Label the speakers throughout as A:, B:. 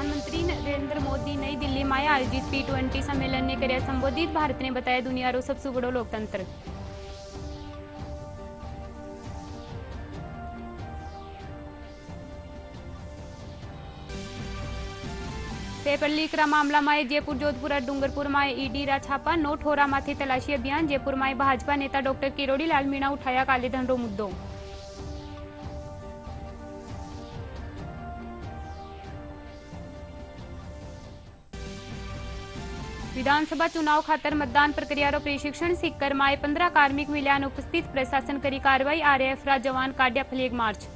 A: प्रधानमंत्री नरेंद्र मोदी नई दिल्ली में आयोजित P20 सम्मेलन ने કર્યા संबोधित। भारत ने बताया दुनियारो सबसे बड़ो लोकतंत्र। पेपर लीक मामला में जयपुर जोधपुर और डूंगरपुर में ईडी रा छापा। नो ठोरा माथे तलाशी अभियान। जयपुर में भाजपा नेता डॉक्टर किरोड़ी लाल मीणा उठाया कालेधन रो मुद्दो। विधानसभा चुनाव खातर मतदान प्रक्रिया रो प्रशिक्षण सीकर माए 15 कार्मिक मिल्या उपस्थित। प्रशासन करी कार्रवाई। आरएएफ रा जवान काढ़्या फ्लेग मार्च।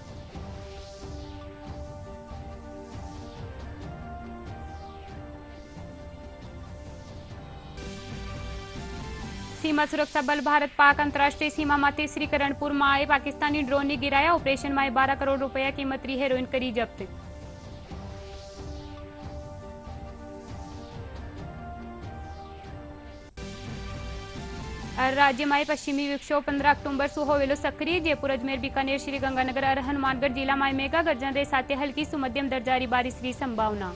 A: सीमा सुरक्षा बल भारत पाक अंतर्राष्ट्रीय सीमा माथे श्रीकरणपुर में आए पाकिस्तानी ड्रोन ने गिराया। ऑपरेशन में 12 करोड़ रुपया कीमत री हेरोइन करी जब्त। राज्य में पश्चिमी विक्षोभ 15 अक्टूबर से होवेलो सक्रिय। जयपुर अजमेर बीकानेर श्रीगंगानगर और हनुमानगढ़ जिला में मेगा गर्जन रे साथ हल्की सु मध्यम दर्जारी बारिश की संभावना।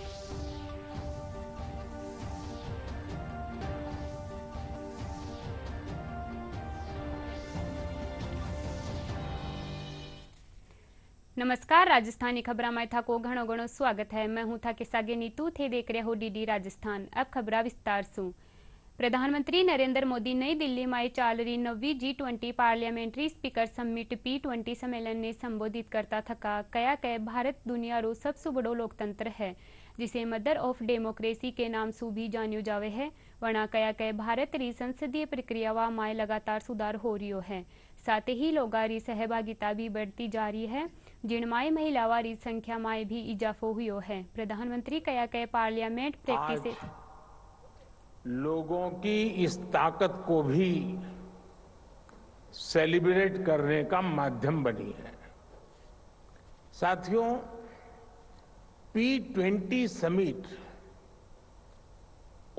A: नमस्कार, राजस्थानी खबरा में था को घणो घणो स्वागत है। मैं हूं था के सागे नीतू थे देख रहे हो डीडी राजस्थान। अब खबरा विस्तार से। प्रधानमंत्री नरेंद्र मोदी नई दिल्ली में चल रही 9वीं G20 parliamentary speaker summit P20 सम्मेलन ने संबोधित करता थका कया कह भारत दुनिया रो सबसे बड़ो लोकतंत्र है, जिसे मदर ऑफ डेमोक्रेसी के नाम से भी जानियो जावे है। वना कया कह भारत री संसदीय प्रक्रिया में लगातार सुधार हो रियो है। साथ ही लोगा री सहभागिता भी बढ़ती जा रही है, जिनमाई महिलावां री संख्या में भी इजाफो हुयो है। प्रधानमंत्री कया कह पार्लियामेंट प्रैक्टिस
B: लोगों की इस ताकत को भी सेलिब्रेट करने का माध्यम बनी है। साथियों, P20 समिट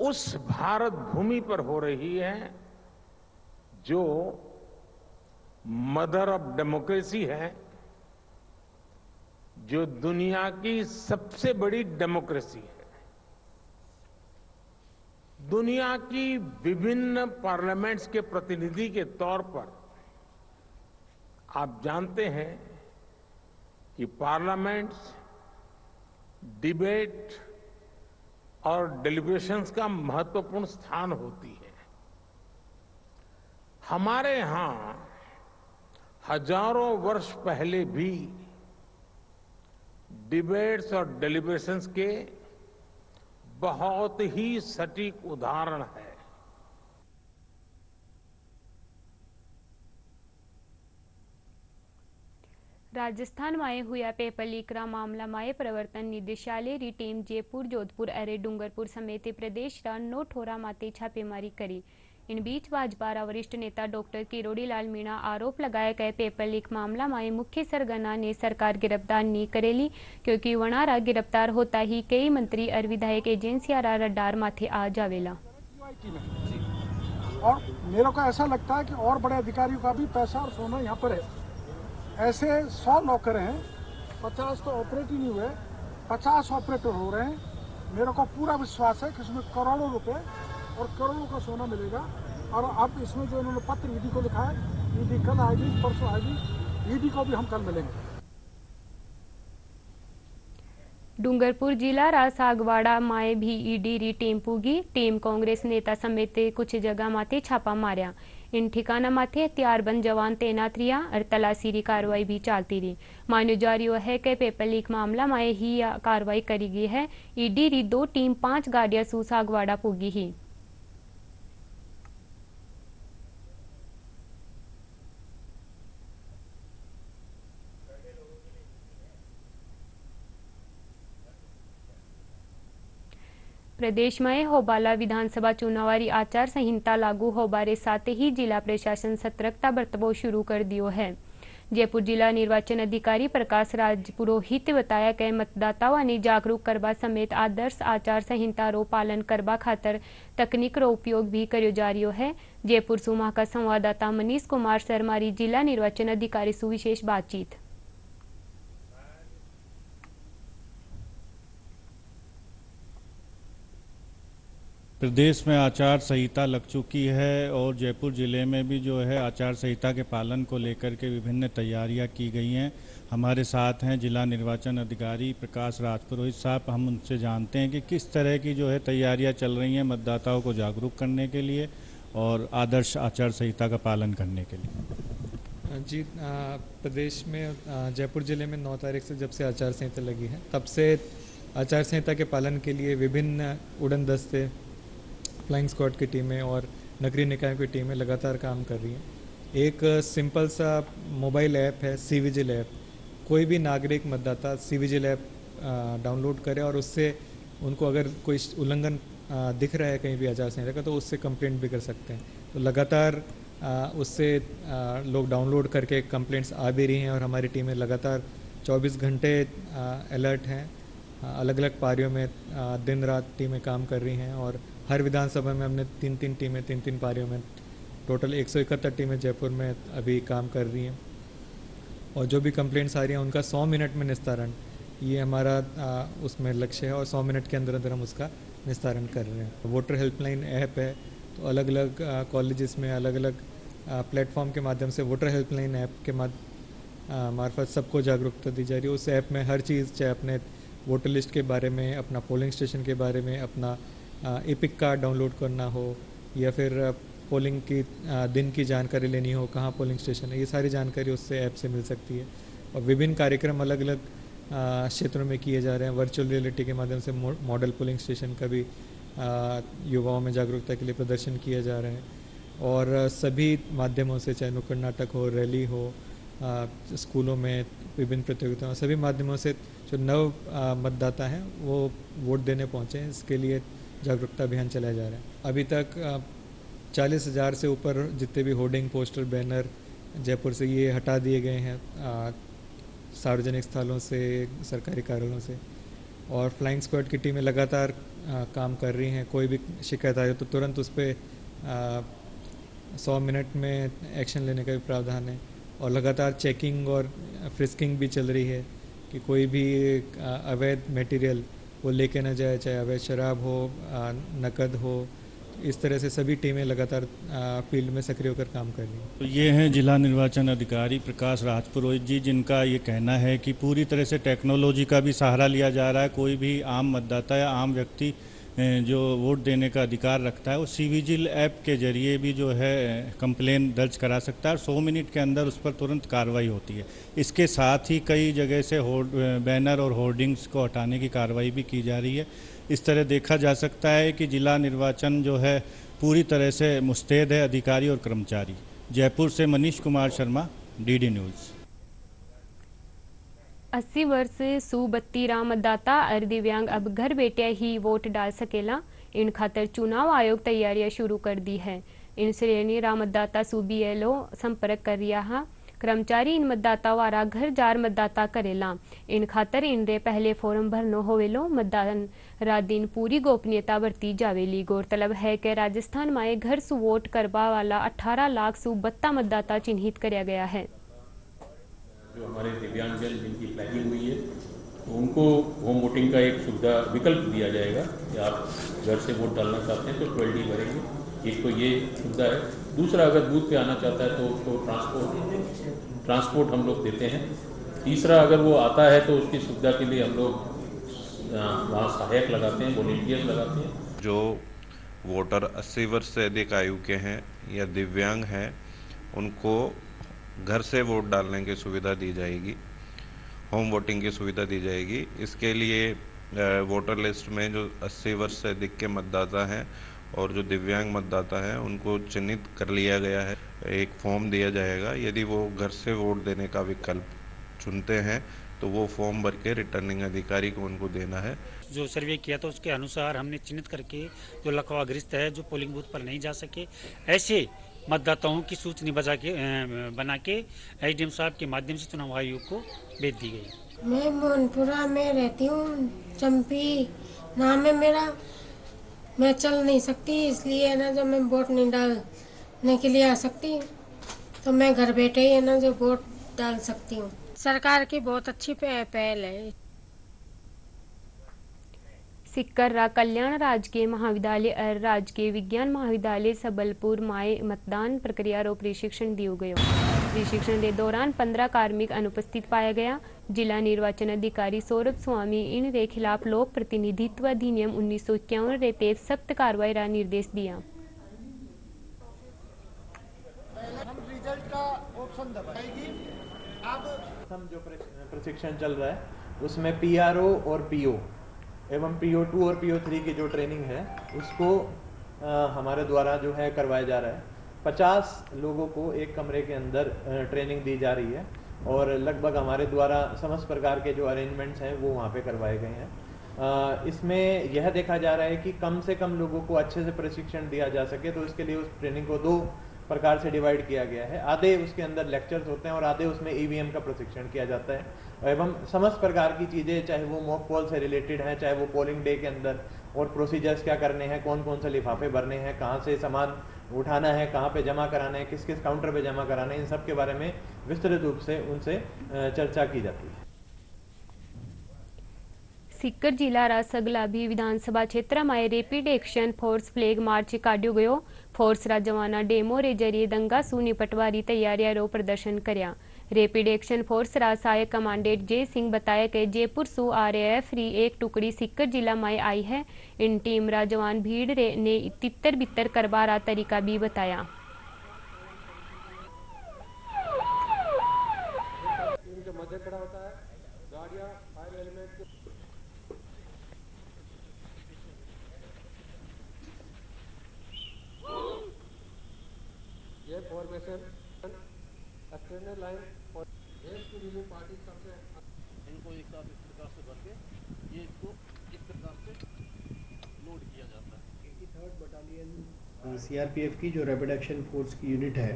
B: उस भारत भूमि पर हो रही है जो मदर ऑफ डेमोक्रेसी है, जो दुनिया की सबसे बड़ी डेमोक्रेसी है। दुनिया की विभिन्न पार्लियामेंट्स के प्रतिनिधि के तौर पर आप जानते हैं कि पार्लियामेंट्स डिबेट और डेलिब्रेशंस का महत्वपूर्ण स्थान होती है। हमारे यहां हजारों वर्ष पहले भी डिबेट्स और डेलिब्रेशंस के बहुत ही सटीक उदाहरण है।
A: राजस्थान में हुआ पेपर लीक मामला में प्रवर्तन निदेशालय री टीम जयपुर जोधपुर और डूंगरपुर समेत प्रदेश रा 9 ठोरा माते छापेमारी करी। इन बीच भाजपा रा वरिष्ठ नेता डॉक्टर किरोड़ी लाल मीणा आरोप लगाया गए पेपर लीक मामला में मुख्य सरगना ने सरकार गिरफ्तार नहीं करेली, क्योंकि वनारा गिरफ्तार होता ही कई मंत्री और विधायक एजेंसियां रा रडार माथे आ जावेला।
C: और मेरे को ऐसा लगता है कि और बड़े अधिकारियों का भी पैसा और सोना यहाँ पर है। ऐसे 100 नौकर हैं, 50 तो ऑपरेट ही नहीं हुए, 50 ऑपरेटर हो रहे हैं। मेरे को पूरा विश्वास है कि इसमें करोड़ों रुपए और करोड़ों का सोना मिलेगा। और अब इसमें जो इन्होंने पत्र ईडी को लिखा है, ईडी कल आएगी, परसों आएगी, ईडी को भी हम कल मिलेंगे।
A: डूंगरपुर जिला रा सागवाड़ा माए भी ईडी री टीम पुगी। टीम कांग्रेस नेता समेत कुछ जगह माथे छापा मार्या। इन ठिकाना माथे हथियारबंद जवान तैनात रिया और तलाशी री कार्रवाई भी चलती रही। मान्यो जा रही है कि पेपर लीक मामला में ही कार्रवाई करी गई है। ईडी री 2 टीम 5 गाड़ियां सू सागवाड़ा पुगी ही। प्रदेश में होबाला विधानसभा चुनावारी आचार संहिता लागू होबारे साथ ही जिला प्रशासन सतर्कता बरतबो शुरू कर दियो है। जयपुर जिला निर्वाचन अधिकारी प्रकाश राज पुरोहित बताया कि मतदाताओं ने जागरूक करवा समेत आदर्श आचार संहिता रो पालन करवा खातर तकनीक रो उपयोग भी करो जा रही है। जयपुर सुमा का संवाददाता मनीष कुमार शर्मा री जिला निर्वाचन अधिकारी से विशेष बातचीत।
D: प्रदेश में आचार संहिता लग चुकी है और जयपुर जिले में भी जो है आचार संहिता के पालन को लेकर के विभिन्न तैयारियां की गई हैं। हमारे साथ हैं जिला निर्वाचन अधिकारी प्रकाश राजपुरोहित साहब। हम उनसे जानते हैं कि किस तरह की जो है तैयारियां चल रही हैं मतदाताओं को जागरूक करने के लिए और आदर्श आचार संहिता का पालन करने के लिए।
E: जी, प्रदेश में जयपुर जिले में 9 तारीख से जब से आचार संहिता लगी है तब से आचार संहिता के पालन के लिए विभिन्न उड़न दस्ते, फ्लाइंग स्क्वाड की टीमें और नगरीय निकायों की टीमें लगातार काम कर रही हैं। एक सिंपल सा मोबाइल ऐप है सी-विजिल ऐप। कोई भी नागरिक मतदाता सी-विजिल ऐप डाउनलोड करे और उससे उनको अगर कोई उल्लंघन दिख रहा है कहीं भी आचार संहिता का तो उससे कंप्लेंट भी कर सकते हैं। तो लगातार उससे लोग डाउनलोड करके कंप्लेंट्स आ भी रही हैं और हमारी टीमें लगातार 24 घंटे अलर्ट हैं। अलग अलग पारियों में दिन रात टीमें काम कर रही हैं और हर विधानसभा में हमने 3-3 टीमें 3-3 पारियों में टोटल 171 टीमें जयपुर में अभी काम कर रही हैं। और जो भी कंप्लेंट्स आ रही हैं उनका 100 मिनट में निस्तारण, ये हमारा उसमें लक्ष्य है और 100 मिनट के अंदर अंदर हम उसका निस्तारण कर रहे हैं। वोटर हेल्पलाइन ऐप है, तो अलग अलग कॉलेजेस में अलग अलग प्लेटफॉर्म के माध्यम से वोटर हेल्पलाइन ऐप के मार्फत सबको जागरूकता दी जा रही है। उस ऐप में हर चीज़, चाहे अपने वोटर लिस्ट के बारे में, अपना पोलिंग स्टेशन के बारे में, अपना एपिक कार्ड डाउनलोड करना हो या फिर पोलिंग की दिन की जानकारी लेनी हो, कहाँ पोलिंग स्टेशन है, ये सारी जानकारी उससे ऐप से मिल सकती है। और विभिन्न कार्यक्रम अलग अलग क्षेत्रों में किए जा रहे हैं। वर्चुअल रियलिटी के माध्यम से मॉडल पोलिंग स्टेशन का भी युवाओं में जागरूकता के लिए प्रदर्शन किया जा रहा है। और सभी माध्यमों से, चाहे नुक्कड़ नाटक हो, रैली हो, स्कूलों में विभिन्न प्रतियोगिताओं, सभी माध्यमों से जो नव मतदाता हैं वो वोट देने पहुँचे हैं, इसके लिए जागरूकता अभियान चलाया जा रहा है। अभी तक 40,000 से ऊपर जितने भी होर्डिंग, पोस्टर, बैनर जयपुर से ये हटा दिए गए हैं सार्वजनिक स्थलों से, सरकारी कार्यालयों से। और फ्लाइंग स्क्वाड की टीमें लगातार काम कर रही हैं। कोई भी शिकायत आए तो तुरंत उस पर 100 मिनट में एक्शन लेने का भी प्रावधान है। और लगातार चेकिंग और फ्रिस्किंग भी चल रही है कि कोई भी अवैध मटेरियल वो लेके ना जाए, चाहे अवैध शराब हो, नकद हो। इस तरह से सभी टीमें लगातार फील्ड में सक्रिय होकर काम कर रही हैं।
D: तो ये हैं जिला निर्वाचन अधिकारी प्रकाश राजपुरोहित जी, जिनका ये कहना है कि पूरी तरह से टेक्नोलॉजी का भी सहारा लिया जा रहा है। कोई भी आम मतदाता या आम व्यक्ति जो वोट देने का अधिकार रखता है वो सी-विजिल ऐप के जरिए भी जो है कंप्लेन दर्ज करा सकता है और 100 मिनट के अंदर उस पर तुरंत कार्रवाई होती है। इसके साथ ही कई जगह से बैनर और होर्डिंग्स को हटाने की कार्रवाई भी की जा रही है। इस तरह देखा जा सकता है कि जिला निर्वाचन जो है पूरी तरह से मुस्तैद है, अधिकारी और कर्मचारी। जयपुर से मनीष कुमार शर्मा, डीडी न्यूज़।
A: 80 वर्ष सु 32 मतदाता और दिव्यांग अब घर बैठे ही वोट डाल सकेला। इन खातर चुनाव आयोग तैयारियां शुरू कर दी है। इन श्रेणी रा मतदाता सु BLO संपर्क कर रिया है। कर्मचारी इन मतदाता वारा घर जार मतदाता करेला। इन खातर इन रे पहले फॉर्म भरनो होवेलो। मतदान रात दिन पूरी गोपनीयता बरती जावेली। गौरतलब है कि राजस्थान में घर सु वोट करवा वाला 18 लाख सु 72 मतदाता चिन्हित कराया गया है।
F: जो हमारे दिव्यांगजन जिनकी फ्लैगिंग हुई है तो उनको होम वोटिंग का एक सुविधा विकल्प दिया जाएगा कि आप घर से वोट डालना चाहते हैं तो 12D भरेंगे। एक तो ये सुविधा है। दूसरा, अगर बूथ पे आना चाहता है तो उसको ट्रांसपोर्ट हम लोग देते हैं। तीसरा, अगर वो आता है तो उसकी सुविधा के लिए हम लोग वहाँ सहायक लगाते हैं, वॉलंटियर्स लगाते हैं।
G: जो वोटर 80 वर्ष से अधिक आयु के हैं या दिव्यांग हैं उनको घर से वोट डालने की सुविधा दी जाएगी, होम वोटिंग की सुविधा दी जाएगी। इसके लिए वोटर लिस्ट में जो 80 वर्ष से अधिक के मतदाता हैं और जो दिव्यांग मतदाता हैं उनको चिन्हित कर लिया गया है। एक फॉर्म दिया जाएगा। यदि वो घर से वोट देने का विकल्प चुनते हैं तो वो फॉर्म भर के रिटर्निंग अधिकारी को उनको देना है।
H: जो सर्वे किया था उसके अनुसार हमने चिन्हित करके जो लकवाग्रस्त है, जो पोलिंग बूथ पर नहीं जा सके, ऐसे मतदाताओं की सूची बना के SDM साहब के माध्यम से चुनाव आयोग को भेज दी गई।
I: मैं मोहनपुरा में रहती हूँ, चंपी नाम है मेरा। मैं चल नहीं सकती, इसलिए है ना, जब मैं वोट नहीं डालने के लिए आ सकती तो मैं घर बैठे ही है ना जो वोट डाल सकती हूँ। सरकार की बहुत अच्छी पहल है।
A: सिक्कर्रा कल्याण राजकीय महाविद्यालय और राजकीय विज्ञान महाविद्यालय सबलपुर में मतदान प्रक्रिया रो प्रशिक्षण दियो गयो। प्रशिक्षण के दौरान 15 कार्मिक अनुपस्थित पाया गया। जिला निर्वाचन अधिकारी सौरभ स्वामी इन के खिलाफ लोक प्रतिनिधित्व अधिनियम 1951 रे तहत सख्त कार्रवाई का निर्देश दिया।
J: हम रिजल्ट का ऑप्शन दबाएगी। अब जो प्रशिक्षण चल रहा है उसमें PRO और PO एवं PO2 और PO3 की जो ट्रेनिंग है उसको हमारे द्वारा जो है करवाया जा रहा है। 50 लोगों को एक कमरे के अंदर ट्रेनिंग दी जा रही है और लगभग हमारे द्वारा समस्त प्रकार के जो अरेंजमेंट्स हैं वो वहाँ पे करवाए गए हैं। इसमें यह देखा जा रहा है कि कम से कम लोगों को अच्छे से प्रशिक्षण दिया जा सके, तो इसके लिए उस ट्रेनिंग को 2 प्रकार से डिवाइड किया गया है। आधे उसके अंदर लेक्चर्स होते हैं और आधे उसमें EVM का प्रशिक्षण किया जाता है एवं समस्त प्रकार की चीज़ें, चाहे वो मॉक पोल से रिलेटेड हैं, चाहे वो पोलिंग डे के अंदर और प्रोसीजर्स क्या करने हैं, कौन कौन से लिफाफे भरने हैं, कहाँ से सामान उठाना है, कहाँ पे जमा कराना है, किस किस काउंटर पे जमा कराना है, इन सब के बारे में विस्तृत रूप से उनसे चर्चा की जाती है।
A: सिक्कर जिला रा सगलाभी विधानसभा क्षेत्र में rapid action force flag march काढ़्यो गयो। फोर्स रा जवाना डेमो रे जरिए दंगा सु निपटवारी तैयारियां रो प्रदर्शन कर्या। रेपिड एक्शन फोर्स रा सहायक कमांडेंट जय सिंह बताया कि जयपुर सु RAF री एक टुकड़ी सिक्कर जिला में आई है। इन टीम रा जवान भीड़ रे ने तितर बितर करवा रा तरीका भी बताया।
K: इनको एक साथ इस प्रकार से भर के ये इसको इस प्रकार से लोड किया जाता है।
L: 83rd बटालियन CRPF की जो रैपिड एक्शन फोर्स की यूनिट है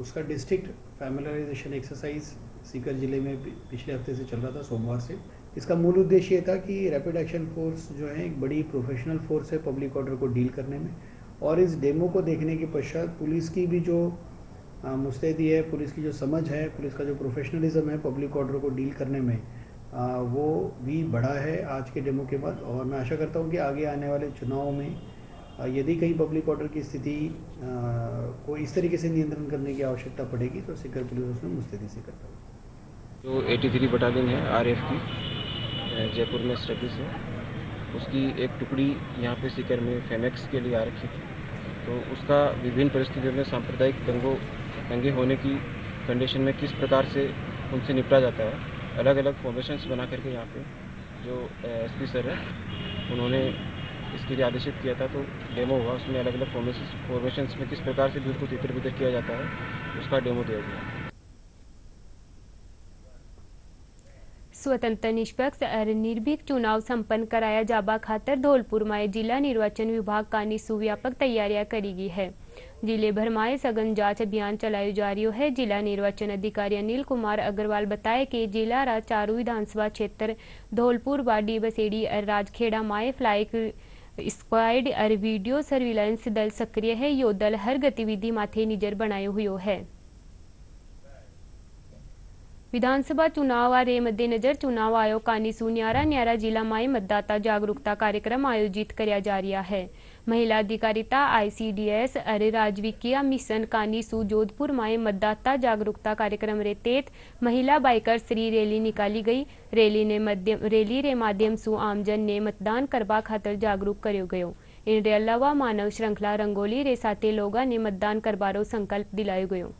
L: उसका डिस्ट्रिक्ट फैमिलियराइजेशन एक्सरसाइज सीकर जिले में पिछले हफ्ते से चल रहा था, सोमवार से। इसका मूल उद्देश्य ये था कि रैपिड एक्शन फोर्स जो है एक बड़ी प्रोफेशनल फोर्स है पब्लिक ऑर्डर को डील करने में, और इस डेमो को देखने के पश्चात पुलिस की भी जो मुस्तैदी है, पुलिस की जो समझ है, पुलिस का जो प्रोफेशनलिज्म है पब्लिक ऑर्डर को डील करने में, वो भी बढ़ा है आज के डेमो के बाद। और मैं आशा करता हूँ कि आगे आने वाले चुनाव में यदि कहीं पब्लिक ऑर्डर की स्थिति को इस तरीके से नियंत्रण करने की आवश्यकता पड़ेगी तो सिक्कर पुलिस उसमें मुस्तैदी से करता है।
M: जो 83 बटालियन है RAF की जयपुर में स्टेब्लिश है, उसकी एक टुकड़ी यहाँ पे सीकर में फेमेक्स के लिए आ रखी थी। तो उसका विभिन्न परिस्थितियों में सांप्रदायिक दंगे होने की कंडीशन में किस प्रकार से उनसे निपटा जाता है, अलग अलग फॉर्मेशंस बना करके यहाँ पे जो SP सर है उन्होंने इसके लिए आदेशित किया था। तो डेमो हुआ, उसमें अलग अलग फॉर्मेशंस में किस प्रकार से भी उसको तितर बितर किया जाता है उसका डेमो दिया गया।
A: स्वतंत्र, निष्पक्ष और निर्भीक चुनाव संपन्न कराया जाबा खातर धौलपुर में जिला निर्वाचन विभाग का सुव्यापक तैयारियां करी गई है। जिले भर में सघन जांच अभियान चलायो जा रही है। जिला निर्वाचन अधिकारी अनिल कुमार अग्रवाल बताए कि जिला रा 4 विधानसभा क्षेत्र धौलपुर, बाडी, बसेड़ी और राजखेड़ा में फ्लाइंग स्क्वाड और वीडियो सर्विलांस दल सक्रिय है। यो दल हर गतिविधि माथे निजर बनायो हुयो है। विधानसभा चुनाव रे मद्देनजर चुनाव आयोग का न्यारा जिला में मतदाता जागरूकता कार्यक्रम आयोजित किया जा रहा है। महिला अधिकारिता ICDS और राजविकिया मिशन कानीसू जोधपुर में मतदाता जागरूकता कार्यक्रम रे तहत महिला बाइकर श्री रैली निकाली गई। रैली रे माध्यम सु आमजन ने मतदान करवा खातर जागरूक करो गयो। इन रे अलावा मानव श्रृंखला रंगोली रे साथे लोगा ने मतदान करवारो संकल्प दिलायो गयो।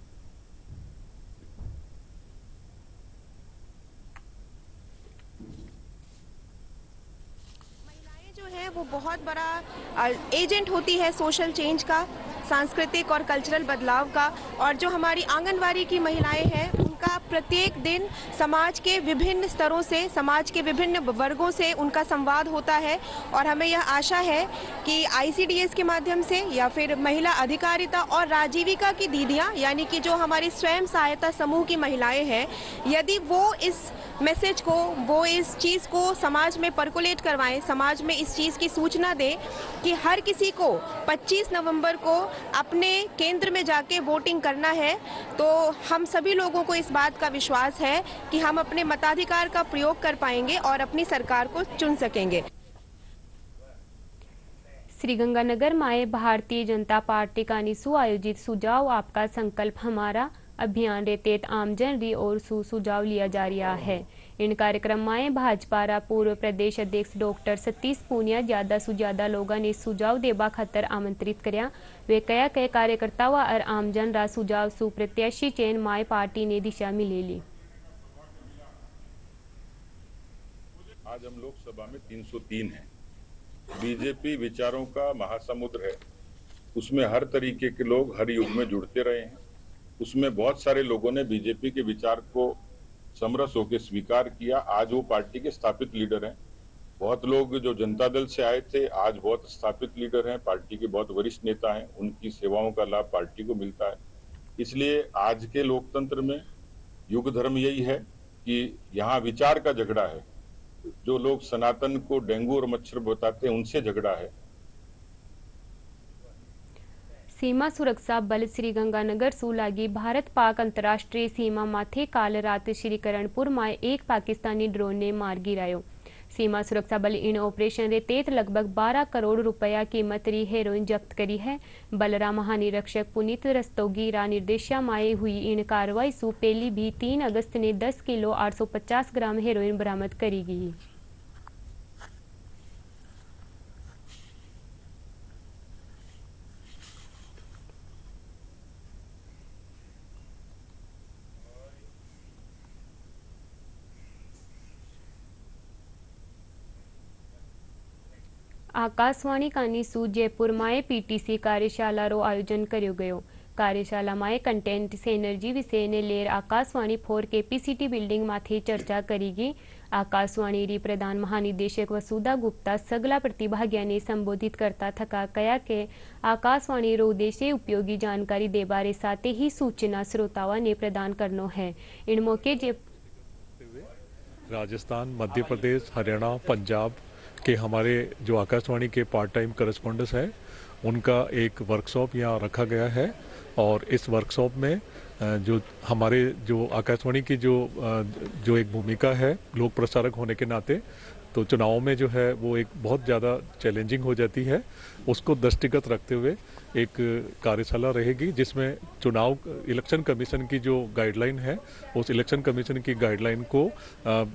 N: वो बहुत बड़ा एजेंट होती है सोशल चेंज का, सांस्कृतिक और कल्चरल बदलाव का। और जो हमारी आंगनवाड़ी की महिलाएं हैं उनका प्रत्येक दिन समाज के विभिन्न स्तरों से, समाज के विभिन्न वर्गों से उनका संवाद होता है। और हमें यह आशा है कि ICDS के माध्यम से या फिर महिला अधिकारिता और राजीविका की दीदियां, यानी कि जो हमारी स्वयं सहायता समूह की महिलाएं हैं, यदि वो इस मैसेज को, वो इस चीज़ को समाज में पर्कुलेट करवाएं, समाज में इस चीज़ की सूचना दें कि हर किसी को 25 नवंबर को अपने केंद्र में जाके वोटिंग करना है, तो हम सभी लोगों को इस बात का विश्वास है कि हम अपने मताधिकार का प्रयोग कर पाएंगे और अपनी सरकार को चुन सकेंगे।
A: श्रीगंगानगर में भारतीय जनता पार्टी कानीसू आयोजित सुझाव आपका संकल्प हमारा अभियान रे तहत आमजन री और सुझाव लिया जा रहा है। इन कार्यक्रम में भाजपा रा पूर्व प्रदेश अध्यक्ष डॉक्टर सतीश पूनिया ज्यादा से ज्यादा लोगों ने सुझाव देबा खातर आमंत्रित करया। वे कया के कार्यकर्ता और आमजन रा सुझाव सुप्रत्याशी चयन माय पार्टी ने दिशा मिलेली।
O: आज हम लोकसभा में 303 हैं। बीजेपी विचारों का महासमुद्र है, उसमें हर तरीके के लोग हर युग में जुड़ते रहे हैं। उसमें बहुत सारे लोगों ने बीजेपी के विचार को समरस होकर स्वीकार किया। आज वो पार्टी के स्थापित लीडर हैं। बहुत लोग जो जनता दल से आए थे आज बहुत स्थापित लीडर हैं, पार्टी के बहुत वरिष्ठ नेता हैं, उनकी सेवाओं का लाभ पार्टी को मिलता है। इसलिए आज के लोकतंत्र में युग धर्म यही है कि यहाँ विचार का झगड़ा है। जो लोग सनातन को डेंगू और मच्छर बताते हैं उनसे झगड़ा है।
A: सीमा सुरक्षा बल श्रीगंगानगर सू लागी भारत पाक अंतर्राष्ट्रीय सीमा माथे काल रात श्रीकरणपुर में एक पाकिस्तानी ड्रोन ने मार गिरायो। सीमा सुरक्षा बल इन ऑपरेशन रे तहत लगभग 12 करोड़ रुपया कीमत री हेरोइन जब्त करी है। बलरा महानिरीक्षक पुनीत रस्तोगी रा निर्देशा में हुई इन कार्रवाई सू पहली भी 3 अगस्त ने 10 किलो 850 ग्राम हेरोइन बरामद करी गई। आकाशवाणी कानीसू जयपुर में पीटीसी कार्यशाला रो आयोजन कर्यो गयो। कार्यशाला में कंटेंट सेनर्जी विषय ने लेर आकाशवाणी 4 कैपेसिटी बिल्डिंग माथे चर्चा करेगी। आकाशवाणी री प्रधान महानिदेशक वसुधा गुप्ता सगला प्रतिभागियों ने संबोधित करता थका कया के आकाशवाणी रो उद्देश्य उपयोगी जानकारी दे बारे साथ ही सूचना श्रोताओं ने प्रदान करनो है। इन मौके
P: राजस्थान, मध्य प्रदेश, हरियाणा, पंजाब के हमारे जो आकाशवाणी के पार्ट टाइम करस्पॉन्डेंट्स हैं उनका एक वर्कशॉप यहाँ रखा गया है। और इस वर्कशॉप में जो हमारे जो आकाशवाणी की जो एक भूमिका है लोक प्रसारक होने के नाते, तो चुनाव में जो है वो एक बहुत ज़्यादा चैलेंजिंग हो जाती है। उसको दृष्टिगत रखते हुए एक कार्यशाला रहेगी जिसमें चुनाव इलेक्शन कमीशन की जो गाइडलाइन है उस इलेक्शन कमीशन की गाइडलाइन को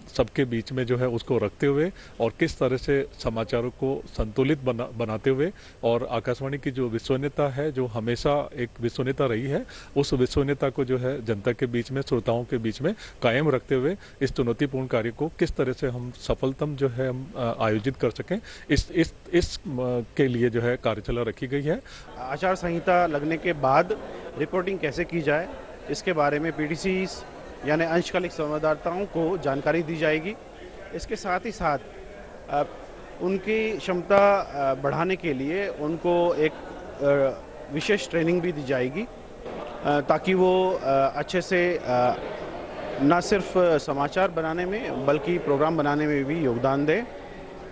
P: सबके बीच में जो है उसको रखते हुए और किस तरह से समाचारों को संतुलित बनाते हुए और आकाशवाणी की जो विश्वसनीयता है जो हमेशा एक विश्वसनीयता रही है उस विश्वसनीयता को जो है जनता के बीच में, श्रोताओं के बीच में कायम रखते हुए इस चुनौतीपूर्ण कार्य को किस तरह से हम सफलतम जो है हम आयोजित कर सकें, इस के लिए जो है कार्यशाला रखी गई है।
Q: आचार संहिता लगने के बाद रिपोर्टिंग कैसे की जाए इसके बारे में पीटीसी यानी अंशकालिक संवाददाताओं को जानकारी दी जाएगी। इसके साथ ही साथ उनकी क्षमता बढ़ाने के लिए उनको एक विशेष ट्रेनिंग भी दी जाएगी ताकि वो अच्छे से न सिर्फ समाचार बनाने में बल्कि प्रोग्राम बनाने में भी योगदान दें।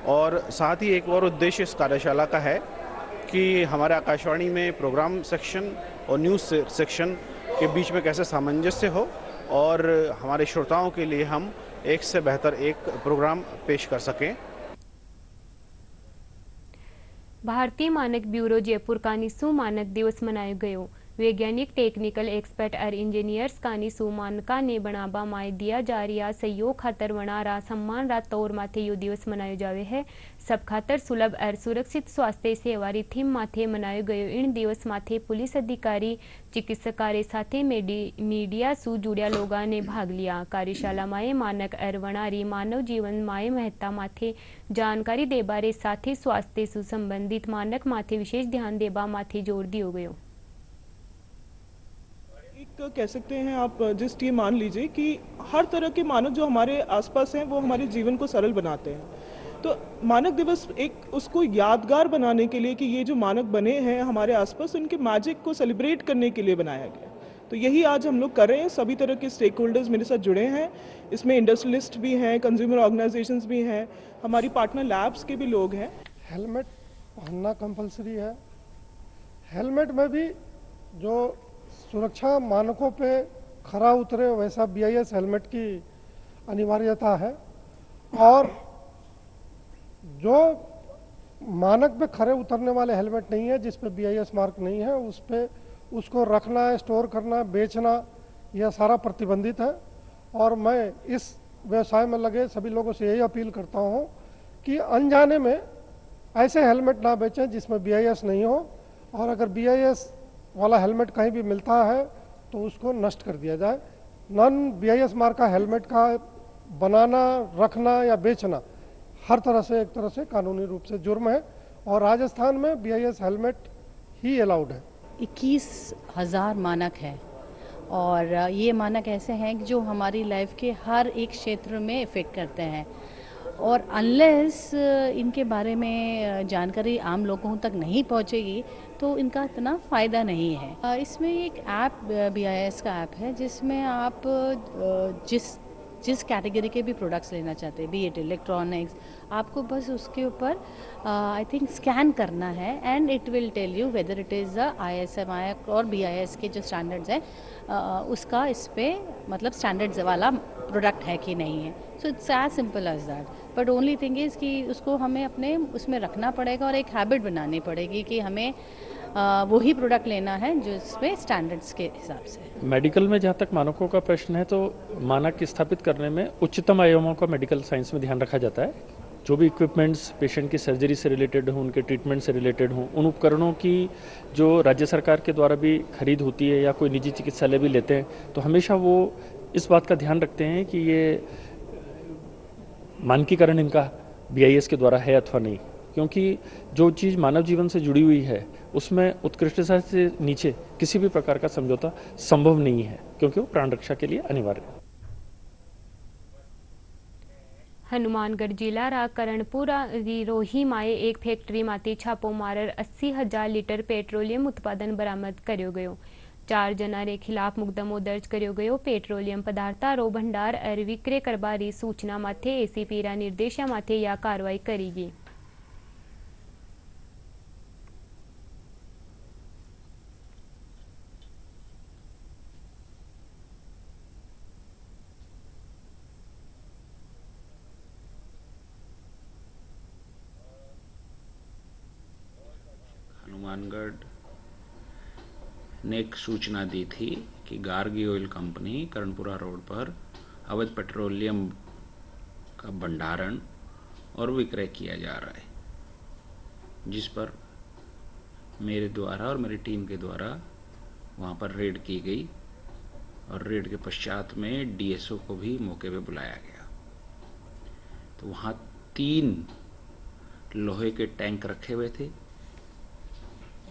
Q: और साथ ही एक और उद्देश्य इस कार्यशाला का है कि हमारे आकाशवाणी में प्रोग्राम सेक्शन और न्यूज़ सेक्शन के बीच में कैसे सामंजस्य हो और हमारे श्रोताओं के लिए हम एक से बेहतर एक प्रोग्राम पेश कर सकें।
A: भारतीय मानक ब्यूरो जयपुर कानीसू मानक दिवस मनाया गयो। वैज्ञानिक, टेक्निकल एक्सपर्ट और इंजीनियर्स कानीसू मानका ने बनाबा माय दिया जा रहा सहयोग खातर वना रा सम्मान रा तौर माथे यो दिवस मनायो जावे है। सब खातर सुलभ और सुरक्षित स्वास्थ्य सेवा री थीम माथे मनायो गयो। इन दिवस माथे पुलिस अधिकारी, चिकित्सकारे साथे मीडिया सु जुड़िया लोगा ने भाग लिया। कार्यशाला माए मानक और वनारी मानव जीवन माए महत्ता माथे जानकारी देबारे साथे स्वास्थ्य सु संबंधित मानक माथे विशेष ध्यान देबा माथे जोर दियो गयो।
R: कह सकते हैं आप जस्ट ये मान लीजिए कि हर तरह के मानक जो हमारे आसपास हैं वो हमारे जीवन को सरल बनाते हैं। तो मानक दिवस एक उसको यादगार बनाने के लिए कि ये जो मानक बने हैं हमारे आसपास उनके मैजिक को सेलिब्रेट करने के लिए बनाया गया। तो यही आज हम लोग कर रहे हैं। सभी तरह के स्टेक होल्डर्स मेरे साथ जुड़े हैं। इसमें इंडस्ट्रियलिस्ट भी हैं, कंज्यूमर ऑर्गेनाइजेशंस भी हैं, हमारी पार्टनर लैब्स के भी लोग हैं।
C: हेलमेट पहनना कंपलसरी है। हेलमेट में भी जो सुरक्षा मानकों पे खरा उतरे वैसा BIS हेलमेट की अनिवार्यता है। और जो मानक पे खरे उतरने वाले हेलमेट नहीं है जिस पे BIS मार्क नहीं है, उस पे उसको रखना, स्टोर करना, बेचना, यह सारा प्रतिबंधित है। और मैं इस व्यवसाय में लगे सभी लोगों से यही अपील करता हूँ कि अनजाने में ऐसे हेलमेट ना बेचें जिसमें BIS नहीं हो, और अगर BIS वाला हेलमेट कहीं भी मिलता है तो उसको नष्ट कर दिया जाए। नॉन BIS मार्क का हेलमेट का बनाना, रखना या बेचना हर तरह से, एक तरह से कानूनी रूप से जुर्म है, और राजस्थान में BIS हेलमेट ही अलाउड है।
S: 21,000 मानक है, और ये मानक ऐसे हैं कि जो हमारी लाइफ के हर एक क्षेत्र में इफ़ेक्ट करते हैं, और अनलेस इनके बारे में जानकारी आम लोगों तक नहीं पहुंचेगी तो इनका इतना फ़ायदा नहीं है। इसमें एक ऐप BIS का ऐप है जिसमें आप जिस कैटेगरी के भी प्रोडक्ट्स लेना चाहते हैं, बी इट इलेक्ट्रॉनिक्स, आपको बस उसके ऊपर आई थिंक स्कैन करना है, and it will tell you whether it is ISMI और BIS के जो स्टैंडर्ड्स हैं उसका इस पे मतलब स्टैंडर्ड्स वाला प्रोडक्ट है कि नहीं है। So it's as simple as that, but only thing is कि उसको हमें अपने उसमें रखना पड़ेगा और एक हैबिट बनानी पड़ेगी कि हमें वही प्रोडक्ट लेना है जो इसमें स्टैंडर्ड्स के हिसाब से।
T: मेडिकल में जहाँ तक मानकों का प्रश्न है तो मानक स्थापित करने में उच्चतम आयामों का मेडिकल साइंस में ध्यान रखा जाता है। जो भी इक्विपमेंट्स पेशेंट की सर्जरी से रिलेटेड हों, उनके ट्रीटमेंट से रिलेटेड हों, उन उपकरणों की जो राज्य सरकार के द्वारा भी खरीद होती है या कोई निजी चिकित्सालय भी लेते हैं तो हमेशा वो इस बात का ध्यान रखते हैं कि ये मानकीकरण इनका BIS के द्वारा है अथवा नहीं, क्योंकि जो चीज़ मानव जीवन से जुड़ी हुई है उसमें उत्कृष्टता से नीचे किसी भी प्रकार का समझौता संभव नहीं है, क्योंकि वो प्राण रक्षा के लिए अनिवार्य है।
A: हनुमानगढ़ जिल्ला करणपुरा रोही माए एक फैक्ट्री माथी छापो मारर 80,000 लीटर पेट्रोलियम उत्पादन बरामद कर्यो गयो। 4 जनारे खिलाफ मुकदमो दर्ज कर्यो गयो। पेट्रोलियम पदार्थारो भंडार और विक्रय करबारी सूचना माथे ACP रा निर्देशा माथे या कार्रवाई करेगी।
U: हनुमानगढ़ ने एक सूचना दी थी कि Gargi oil company Karanpura road पर अवैध पेट्रोलियम का भंडारण और विक्रय किया जा रहा है, जिस पर मेरे द्वारा और मेरी टीम के द्वारा वहां पर रेड की गई, और रेड के पश्चात में DSO को भी मौके पे बुलाया गया। तो वहां 3 लोहे के टैंक रखे हुए थे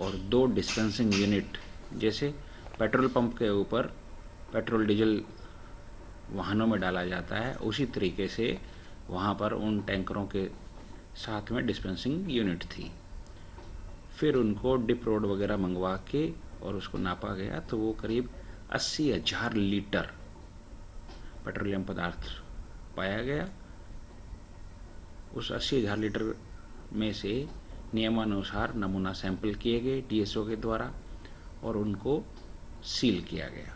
U: और 2 डिस्पेंसिंग यूनिट, जैसे पेट्रोल पंप के ऊपर पेट्रोल डीजल वाहनों में डाला जाता है उसी तरीके से वहाँ पर उन टैंकरों के साथ में डिस्पेंसिंग यूनिट थी। फिर उनको डिप रोड वगैरह मंगवा के और उसको नापा गया तो वो करीब 80,000 लीटर पेट्रोलियम पदार्थ पाया गया। उस 80,000 लीटर में से नियमानुसार नमूना सैंपल किए गए DSO के द्वारा और उनको सील किया गया।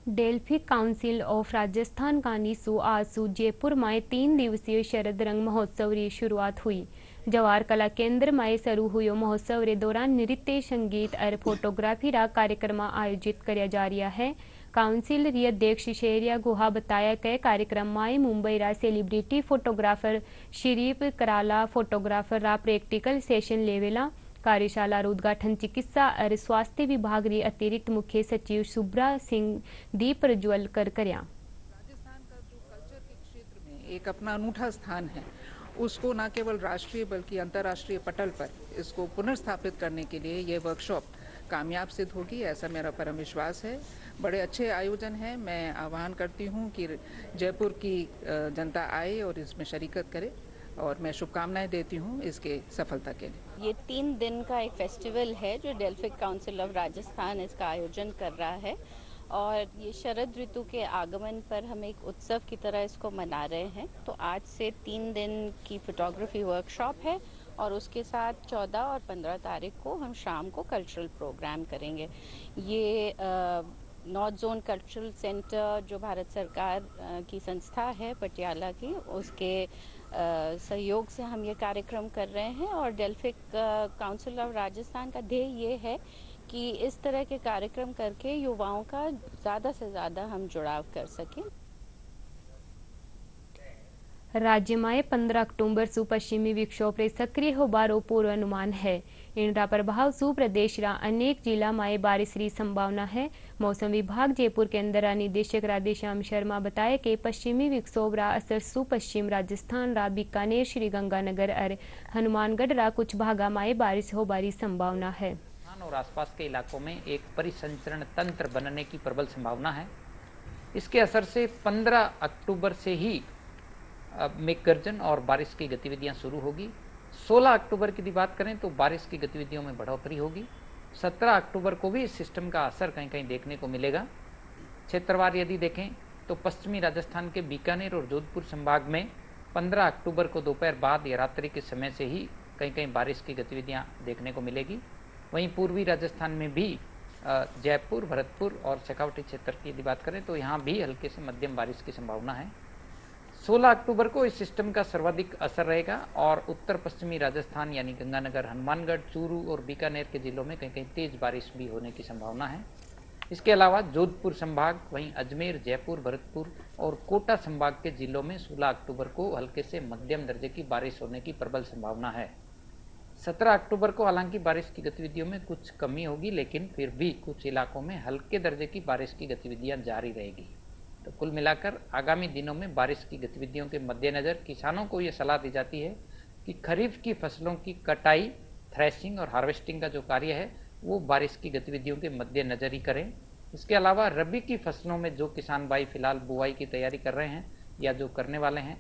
A: डेल्फी काउंसिल ऑफ राजस्थान का निसु आसू जयपुर में 3 दिवसीय शरद रंग महोत्सव की शुरुआत हुई। जवाहर कला केंद्र में शुरू हुए महोत्सव के दौरान नृत्य, संगीत और फोटोग्राफी रा कार्यक्रम आयोजित किया जा रहा है। काउंसिल री अध्यक्ष शेरिया गुहा बताया कि कार्यक्रम में मुंबई रा सेलिब्रिटी फोटोग्राफर शरीफ कराला फोटोग्राफर रा प्रैक्टिकल सेशन लेवेला। कार्यशाला उद्घाटन चिकित्सा और स्वास्थ्य विभाग री अतिरिक्त मुख्य सचिव सुब्रा सिंह दीप प्रज्वल कर कर्या।
V: राजस्थान का जो कल्चर के क्षेत्र में एक अपना अनूठा स्थान है, उसको न केवल राष्ट्रीय बल्कि अंतर्राष्ट्रीय पटल पर इसको पुनर्स्थापित करने के लिए ये वर्कशॉप कामयाब सिद्ध होगी, ऐसा मेरा परम विश्वास है। बड़े अच्छे आयोजन हैं। मैं आह्वान करती हूँ कि जयपुर की जनता आए और इसमें शरीकत करे, और मैं शुभकामनाएं देती हूँ इसके सफलता के लिए।
W: ये 3 दिन का एक फेस्टिवल है जो डेल्फिक काउंसिल ऑफ राजस्थान इसका आयोजन कर रहा है, और ये शरद ऋतु के आगमन पर हम एक उत्सव की तरह इसको मना रहे हैं। तो आज से 3 दिन की फोटोग्राफी वर्कशॉप है, और उसके साथ 14 और 15 तारीख को हम शाम को कल्चरल प्रोग्राम करेंगे। ये नॉर्थ जोन कल्चरल सेंटर जो भारत सरकार की संस्था है पटियाला की, उसके सहयोग से हम ये कार्यक्रम कर रहे हैं और डेल्फिक काउंसिल ऑफ राजस्थान का ध्येय ये है कि इस तरह के कार्यक्रम करके युवाओं का ज़्यादा से ज़्यादा हम जुड़ाव कर सकें।
A: राज्य में 15 अक्टूबर सु पश्चिमी विक्षोभ रे सक्रिय होबारो पूर्वानुमान है। इनका प्रभाव सु प्रदेश रा अनेक जिला में बारिश की संभावना है। मौसम विभाग जयपुर के अंदर निदेशक राधेश्याम शर्मा बताया कि पश्चिमी विक्षोभ रा असर सु पश्चिम राजस्थान रा बीकानेर, श्रीगंगानगर और हनुमानगढ़ रा कुछ भागा में बारिश होबारी संभावना है
B: और आसपास के इलाकों में एक परिसंचरण तंत्र बनने की प्रबल संभावना है। इसके असर से 15 अक्टूबर से ही मेघ गर्जन और बारिश की गतिविधियां शुरू होगी। 16 अक्टूबर की बात करें तो बारिश की गतिविधियों में बढ़ोतरी होगी। 17 अक्टूबर को भी इस सिस्टम का असर कहीं कहीं देखने को मिलेगा। क्षेत्रवार यदि देखें तो पश्चिमी राजस्थान के बीकानेर और जोधपुर संभाग में 15 अक्टूबर को दोपहर बाद या रात्रि के समय से ही कहीं कहीं बारिश की गतिविधियां देखने को मिलेगी। वहीं पूर्वी राजस्थान में भी जयपुर, भरतपुर और शेखावटी क्षेत्र की यदि बात करें तो यहाँ भी हल्के से मध्यम बारिश की संभावना है। 16 अक्टूबर को इस सिस्टम का सर्वाधिक असर रहेगा और उत्तर पश्चिमी राजस्थान यानी गंगानगर, हनुमानगढ़, चूरू और बीकानेर के जिलों में कहीं कहीं तेज बारिश भी होने की संभावना है। इसके अलावा जोधपुर संभाग, वहीं अजमेर, जयपुर, भरतपुर और कोटा संभाग के जिलों में 16 अक्टूबर को हल्के से मध्यम दर्जे की बारिश होने की प्रबल संभावना है। 17 अक्टूबर को हालांकि बारिश की गतिविधियों में कुछ कमी होगी, लेकिन फिर भी कुछ इलाकों में हल्के दर्जे की बारिश की गतिविधियां जारी रहेगी। तो कुल मिलाकर आगामी दिनों में बारिश की गतिविधियों के मद्देनज़र किसानों को ये सलाह दी जाती है कि खरीफ की फसलों की कटाई, थ्रेशिंग और हार्वेस्टिंग का जो कार्य है वो बारिश की गतिविधियों के मद्देनज़र ही करें। इसके अलावा रबी की फसलों में जो किसान भाई फिलहाल बुआई की तैयारी कर रहे हैं या जो करने वाले हैं,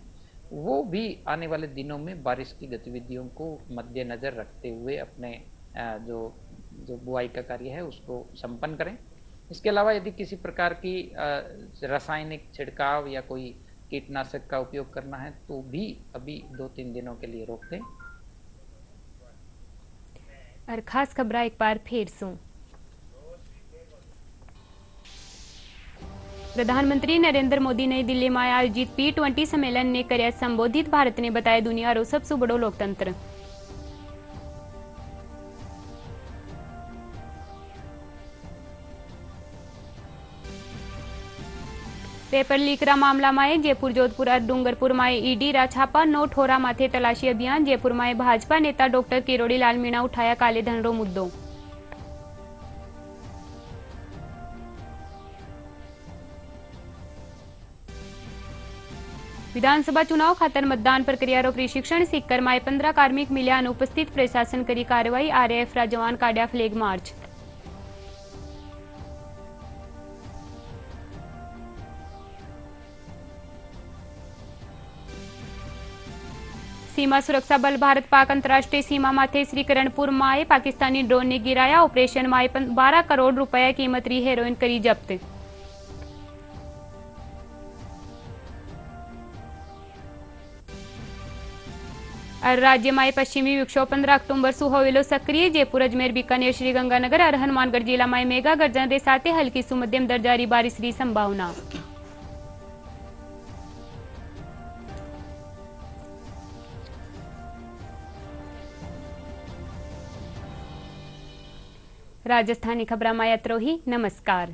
B: वो भी आने वाले दिनों में बारिश की गतिविधियों को मद्देनज़र रखते हुए अपने जो बुआई का कार्य है उसको संपन्न करें। इसके अलावा यदि किसी प्रकार की रासायनिक छिड़काव या कोई कीटनाशक का उपयोग करना है तो भी अभी 2-3 दिनों के लिए रोक दें।
A: और खास खबर एक बार फिर सुन। प्रधानमंत्री नरेंद्र मोदी नई दिल्ली में आयोजित P20 सम्मेलन ने कर्या संबोधित। भारत ने बताया दुनिया रो सबसे बड़ो लोकतंत्र। पेपर लीक रा मामला में जयपुर, जोधपुर और डूंगरपुर में ईडी रा छापा। नोट होरा माथे तलाशी अभियान। जयपुर में भाजपा नेता डॉक्टर किरोड़ी लाल मीणा उठाया काले धन रो मुद्दो। विधानसभा चुनाव खातर मतदान प्रक्रिया रो प्रशिक्षण सीकर में 15 कार्मिक मिल्या अनुपस्थित। प्रशासन करी कार्रवाई। आरएएफ रा जवान काढ़्या फ्लेग मार्च। सीमा सुरक्षा बल भारत पाक अंतर्राष्ट्रीय सीमा माथे श्रीकरणपुर में पाकिस्तानी ड्रोन ने गिराया। ऑपरेशन में 12 करोड़ रुपया कीमत री हेरोइन करी जब्त। और राज्य में पश्चिमी विक्षोभ 15 अक्टूबर सु होवेलो सक्रिय। जयपुर, अजमेर, बीकानेर, श्रीगंगानगर और हनुमानगढ़ जिला में मेगा गर्जन के साथ हल्की सु मध्यम दर्जारी बारिश की संभावना। राजस्थानी खबरां में यत्रो ही। नमस्कार।